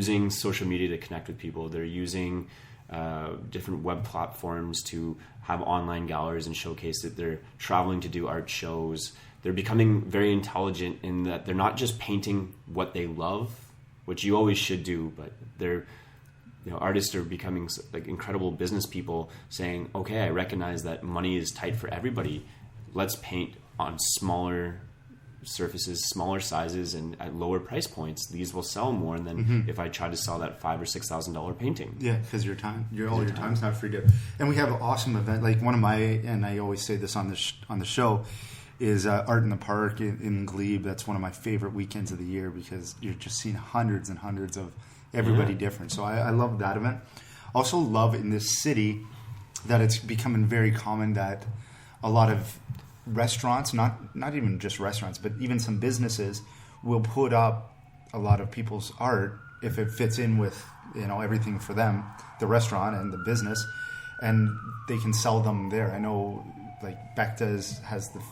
using social media to connect with people. They're using different web platforms to have online galleries and showcase it. They're traveling to do art shows. They're becoming very intelligent in that they're not just painting what they love, which you always should do, but they're, artists are becoming like incredible business people saying, okay, I recognize that money is tight for everybody. Let's paint on smaller surfaces, smaller sizes, and at lower price points. These will sell more than if I try to sell that $5,000 or $6,000 painting. Yeah, because your time's not free to. And we have an awesome event. Like one of my, and I always say this on the show, is Art in the Park in Glebe. That's one of my favorite weekends of the year because you're just seeing hundreds and hundreds of everybody different. So I love that event. Also love in this city that it's becoming very common that a lot of restaurants, not even just restaurants, but even some businesses will put up a lot of people's art if it fits in with everything for them, the restaurant and the business, and they can sell them there. I know like Becta's has the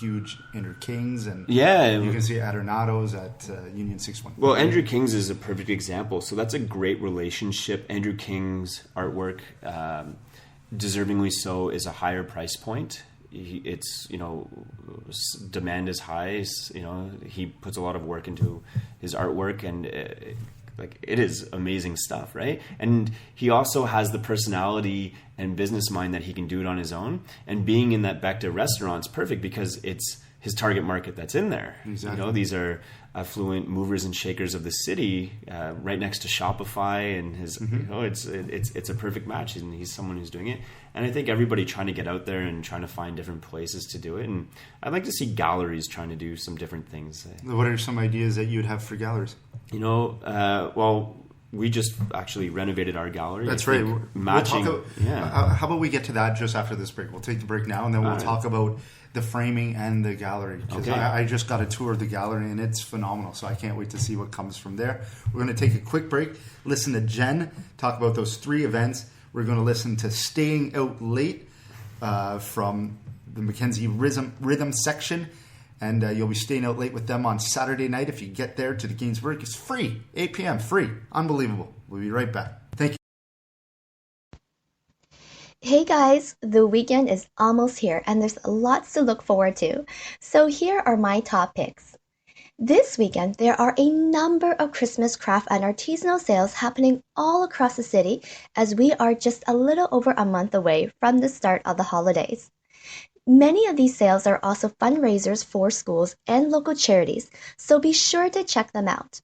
huge Andrew King's, and you can see Adornado's at Union 611. Well, Andrew King's is a perfect example. So that's a great relationship. Andrew King's artwork, deservingly so, is a higher price point. It's demand is high. He puts a lot of work into his artwork, and it is amazing stuff, right? And he also has the personality and business mind that he can do it on his own. And being in that Becta restaurant's perfect because it's his target market that's in there. Exactly. These are affluent movers and shakers of the city, right next to Shopify, and his it's a perfect match, and he's someone who's doing it. And I think everybody trying to get out there and trying to find different places to do it. And I'd like to see galleries trying to do some different things. What are some ideas that you'd have for galleries? Well, we just actually renovated our gallery. That's right. Matching. How about we get to that just after this break? We'll take the break now, and then we'll talk about the framing and the gallery. Because I just got a tour of the gallery, and it's phenomenal. So I can't wait to see what comes from there. We're going to take a quick break, listen to Jenn talk about those 3 events. We're going to listen to Staying Out Late from the Mackenzie Rhythm Section. And you'll be staying out late with them on Saturday night. If you get there to the Gainsbourg, it's free. 8 p.m. Free. Unbelievable. We'll be right back. Thank you. Hey guys, the weekend is almost here and there's lots to look forward to. So here are my top picks. This weekend, there are a number of Christmas craft and artisanal sales happening all across the city as we are just a little over a month away from the start of the holidays. Many of these sales are also fundraisers for schools and local charities, so be sure to check them out.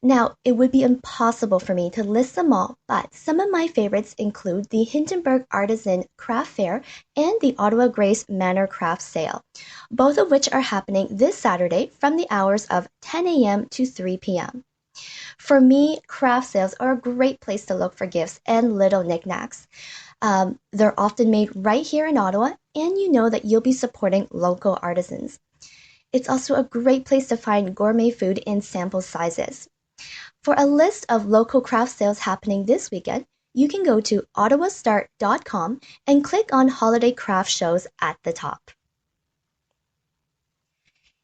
Now, it would be impossible for me to list them all, but some of my favorites include the Hindenburg Artisan Craft Fair and the Ottawa Grace Manor Craft Sale, both of which are happening this Saturday from the hours of 10 a.m. to 3 p.m. For me, craft sales are a great place to look for gifts and little knickknacks. They're often made right here in Ottawa, and you know that you'll be supporting local artisans. It's also a great place to find gourmet food in sample sizes. For a list of local craft sales happening this weekend, you can go to ottawastart.com and click on Holiday Craft Shows at the top.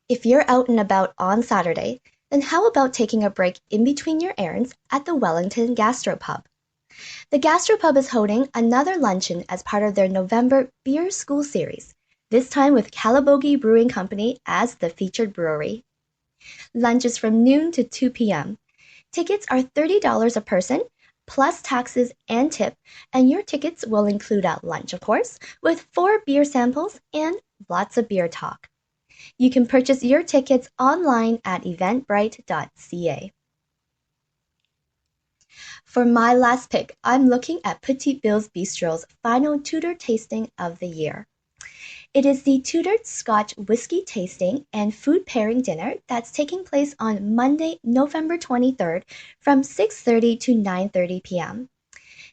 If you're out and about on Saturday, then how about taking a break in between your errands at the Wellington Gastropub? The Gastropub is holding another luncheon as part of their November Beer School series, this time with Calabogie Brewing Company as the featured brewery. Lunch is from noon to 2 p.m. Tickets are $30 a person, plus taxes and tip, and your tickets will include a lunch, of course, with 4 beer samples and lots of beer talk. You can purchase your tickets online at eventbrite.ca. For my last pick, I'm looking at Petite Bill's Bistro's final Tudor tasting of the year. It is the Tutored Scotch Whiskey Tasting and Food Pairing Dinner that's taking place on Monday, November 23rd from 6:30 to 9:30 p.m.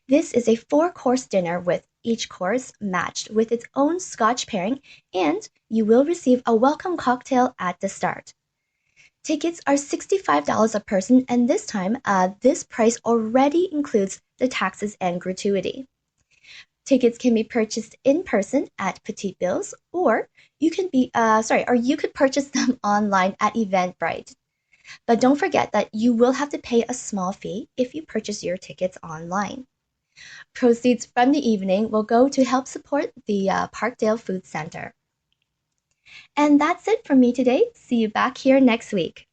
This is a 4-course dinner with each course matched with its own Scotch pairing, and you will receive a welcome cocktail at the start. Tickets are $65 a person, and this time, this price already includes the taxes and gratuity. Tickets can be purchased in person at Petite Bill's, or you could purchase them online at Eventbrite. But don't forget that you will have to pay a small fee if you purchase your tickets online. Proceeds from the evening will go to help support the Parkdale Food Center. And that's it from me today. See you back here next week.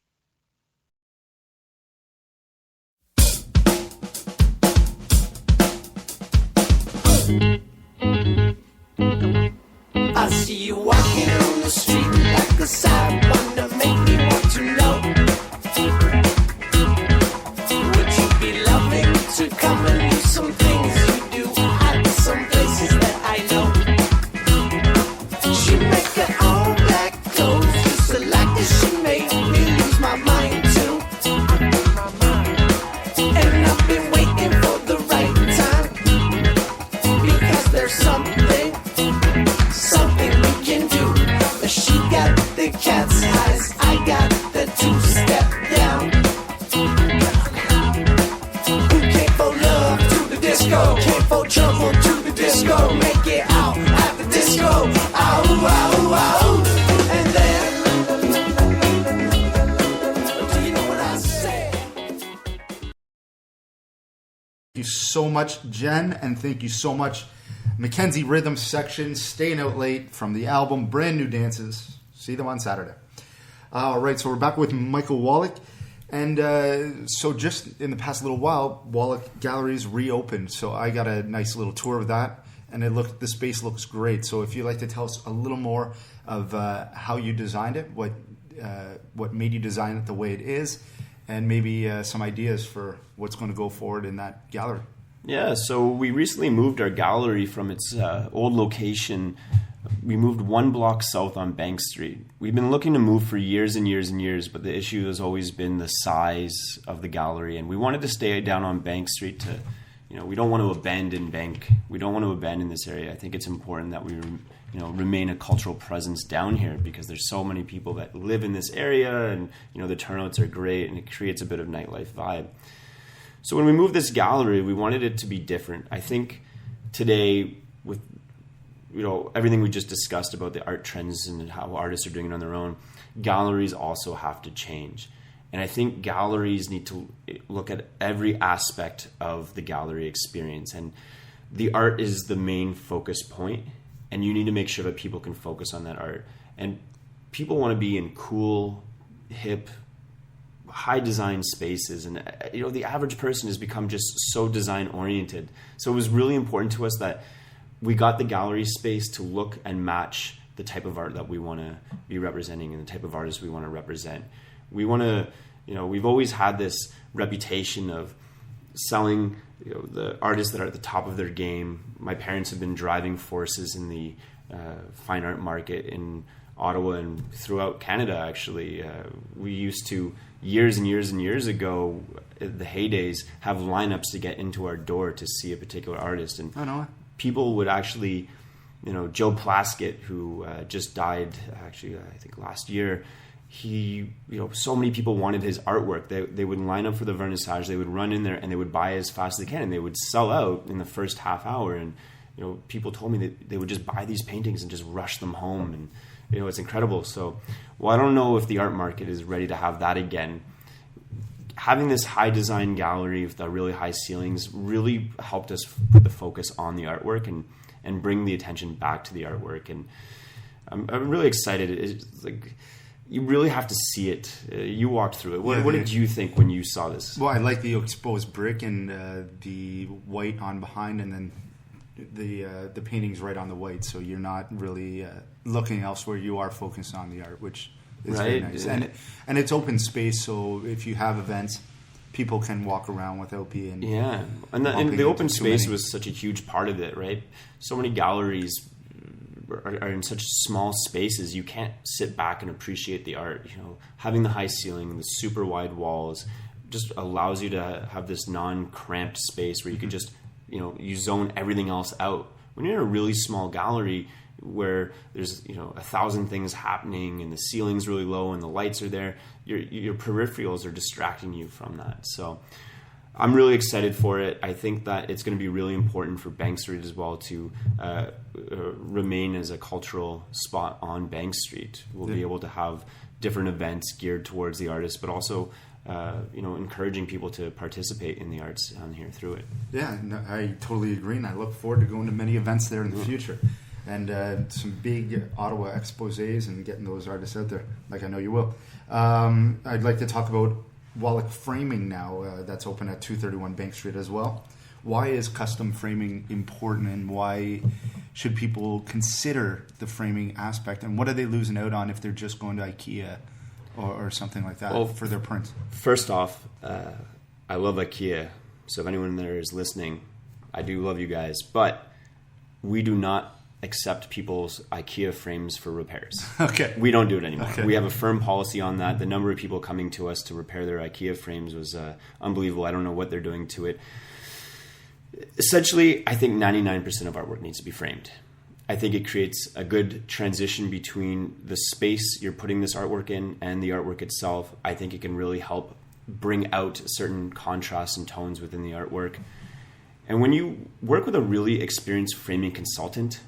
I see you walking on the street like a sidewalk to make me want to know. Would you be loving to come and do some things you do at some places that I know? She make her own black clothes just so like this. She made me lose my mind too. And I've been waiting for the right time, because there's something we can do. She got the cat's eyes, I got the two-step down. Who came for love to the disco, came for trouble to the disco, make it out at the disco. Ow, ow, ow. And then, do you know what I say? Thank you so much, Jen, and thank you so much, Mackenzie Rhythm Section, Staying Out Late from the album Brand New Dances. See them on Saturday. All right, so we're back with Michael Wallack. And so just in the past little while, Wallack Galleries reopened. So I got a nice little tour of that, and the space looks great. So if you'd like to tell us a little more of how you designed it, what made you design it the way it is, and maybe some ideas for what's going to go forward in that gallery. Yeah, so we recently moved our gallery from its old location. We moved one block south on Bank Street. We've been looking to move for years and years and years, but the issue has always been the size of the gallery. And we wanted to stay down on Bank Street to, we don't want to abandon Bank. We don't want to abandon this area. I think it's important that we, remain a cultural presence down here, because there's so many people that live in this area, and, the turnouts are great, and it creates a bit of nightlife vibe. So when we moved this gallery, we wanted it to be different. I think today, with everything we just discussed about the art trends and how artists are doing it on their own, galleries also have to change. And I think galleries need to look at every aspect of the gallery experience. And the art is the main focus point, and you need to make sure that people can focus on that art. And people want to be in cool, hip, high design spaces, and the average person has become just so design oriented. So it was really important to us that we got the gallery space to look and match the type of art that we want to be representing and the type of artists we want to represent. We want to, we've always had this reputation of selling the artists that are at the top of their game. My parents have been driving forces in the fine art market in Ottawa and throughout Canada, actually. We used to, years and years and years ago, the heydays, have lineups to get into our door to see a particular artist. And people would actually, Joe Plaskett, who just died, actually, I think last year, he, so many people wanted his artwork. They would line up for the vernissage, they would run in there, and they would buy as fast as they can, and they would sell out in the first half hour. And, people told me that they would just buy these paintings and just rush them home, and it's incredible. So, I don't know if the art market is ready to have that again. Having this high design gallery with the really high ceilings really helped us put the focus on the artwork and bring the attention back to the artwork. And I'm really excited. It's like, you really have to see it. You walked through it. What did you think when you saw this? Well, I like the exposed brick and the white on behind, and then the paintings right on the white, so you're not really looking elsewhere. You are focused on the art, which is very nice. And it's open space, so if you have events, people can walk around without being and the open space was such a huge part of it, right? So many galleries are in such small spaces, you can't sit back and appreciate the art. Having the high ceiling, the super wide walls, just allows you to have this non-cramped space where you can just you zone everything else out. When you're in a really small gallery where there's 1,000 things happening and the ceiling's really low and the lights are there, your peripherals are distracting you from that. So I'm really excited for it. I think that it's going to be really important for Bank Street as well to remain as a cultural spot on Bank Street. We'll be able to have different events geared towards the artist, but also encouraging people to participate in the arts on here through it. Yeah, no, I totally agree, and I look forward to going to many events there in the future, and some big Ottawa exposés and getting those artists out there, like I know you will. I'd like to talk about Wallack Framing now. That's open at 231 Bank Street as well. Why is custom framing important, and why should people consider the framing aspect, and what are they losing out on if they're just going to IKEA or something like that for their prints? First off, I love IKEA, so if anyone there is listening, I do love you guys, but we do not accept people's IKEA frames for repairs. Okay. We don't do it anymore. Okay. We have a firm policy on that. The number of people coming to us to repair their IKEA frames was unbelievable. I don't know what they're doing to it. Essentially, I think 99% of artwork needs to be framed. I think it creates a good transition between the space you're putting this artwork in and the artwork itself. I think it can really help bring out certain contrasts and tones within the artwork. And when you work with a really experienced framing consultant,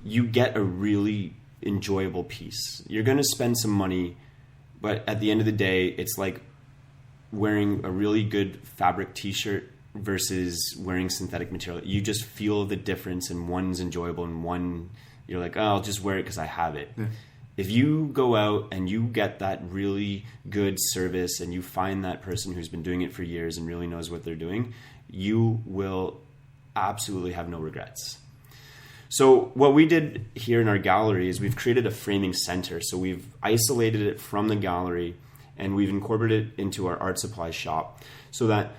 you get a really enjoyable piece. You're going to spend some money, but at the end of the day, it's like wearing a really good fabric t-shirt versus wearing synthetic material. You just feel the difference, and one's enjoyable and one you're like, oh, I'll just wear it because I have it. Yeah. If you go out and you get that really good service and you find that person who's been doing it for years and really knows what they're doing, you will absolutely have no regrets. So what we did here in our gallery is we've created a framing center. So we've isolated it from the gallery and we've incorporated it into our art supply shop so that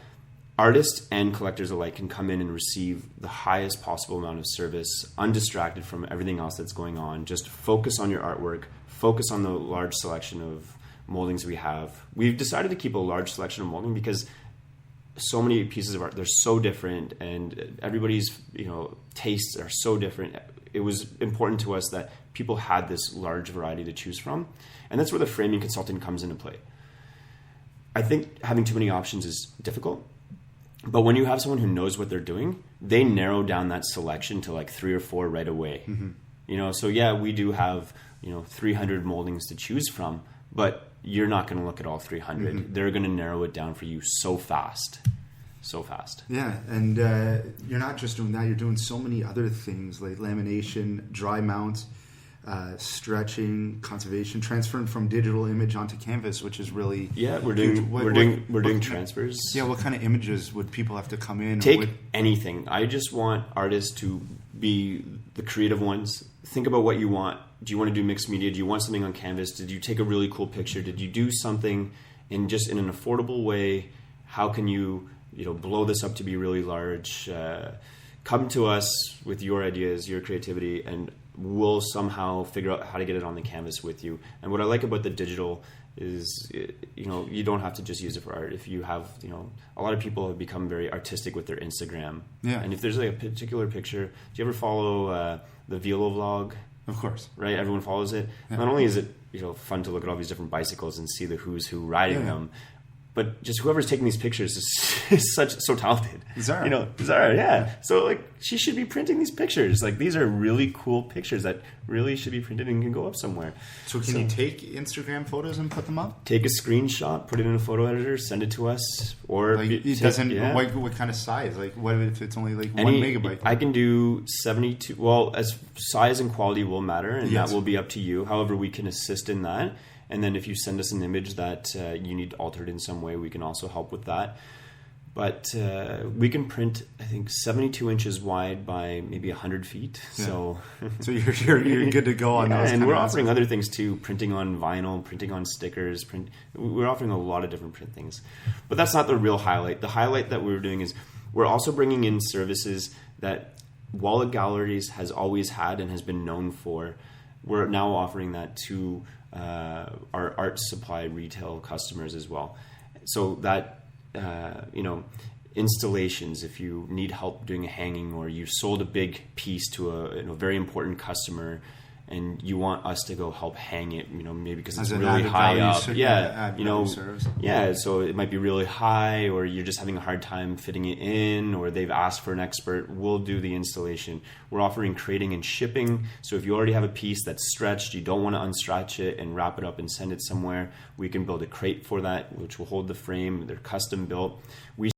artists and collectors alike can come in and receive the highest possible amount of service, undistracted from everything else that's going on. Just focus on your artwork, focus on the large selection of moldings we have. We've decided to keep a large selection of molding because so many pieces of art, they're so different, and everybody's tastes are so different. It was important to us that people had this large variety to choose from, and that's where the framing consultant comes into play. I think having too many options is difficult. But when you have someone who knows what they're doing, they narrow down that selection to like 3 or 4 right away. Mm-hmm. So yeah, we do have 300 moldings to choose from, but you're not going to look at all 300. Mm-hmm. They're going to narrow it down for you so fast. Yeah, and you're not just doing that. You're doing so many other things like lamination, dry mount, stretching, conservation, transferring from digital image onto canvas, which is really we're doing transfers. Yeah, what kind of images would people have to come in? Take anything. I just want artists to be the creative ones. Think about what you want. Do you want to do mixed media? Do you want something on canvas? Did you take a really cool picture? Did you do something in an affordable way? How can you blow this up to be really large? Come to us with your ideas, your creativity, and we'll somehow figure out how to get it on the canvas with you. And what I like about the digital is, you don't have to just use it for art. If you have, a lot of people have become very artistic with their Instagram. Yeah. And if there's like a particular picture, do you ever follow the Velo vlog? Of course. Right? Everyone follows it. Yeah. Not only is it, fun to look at all these different bicycles and see the who's who riding them, but just whoever's taking these pictures is so talented. Zara, yeah. So like she should be printing these pictures. Like these are really cool pictures that really should be printed and can go up somewhere. So can you take Instagram photos and put them up? Take a screenshot, put it in a photo editor, send it to us. Or what kind of size? Like what if it's only like 1 megabyte? I can do 72. Well, as size and quality will matter, and that will be up to you. However, we can assist in that. And then if you send us an image that you need altered in some way, we can also help with that. But we can print, I think, 72 inches wide by maybe 100 feet. Yeah. So you're good to go on those. And we're offering other things too, printing on vinyl, printing on stickers. We're offering a lot of different print things. But that's not the real highlight. The highlight that we're doing is we're also bringing in services that Wallack Galleries has always had and has been known for. We're now offering that to our art supply retail customers as well. So that, installations, if you need help doing a hanging or you sold a big piece to a very important customer and you want us to go help hang it, maybe because it's As an really added high value up. ser- Yeah, add value service. yeah, so it might be really high, or you're just having a hard time fitting it in, or they've asked for an expert. We'll do the installation. We're offering crating and shipping. So if you already have a piece that's stretched, you don't want to unstretch it and wrap it up and send it somewhere, we can build a crate for that, which will hold the frame. They're custom built. We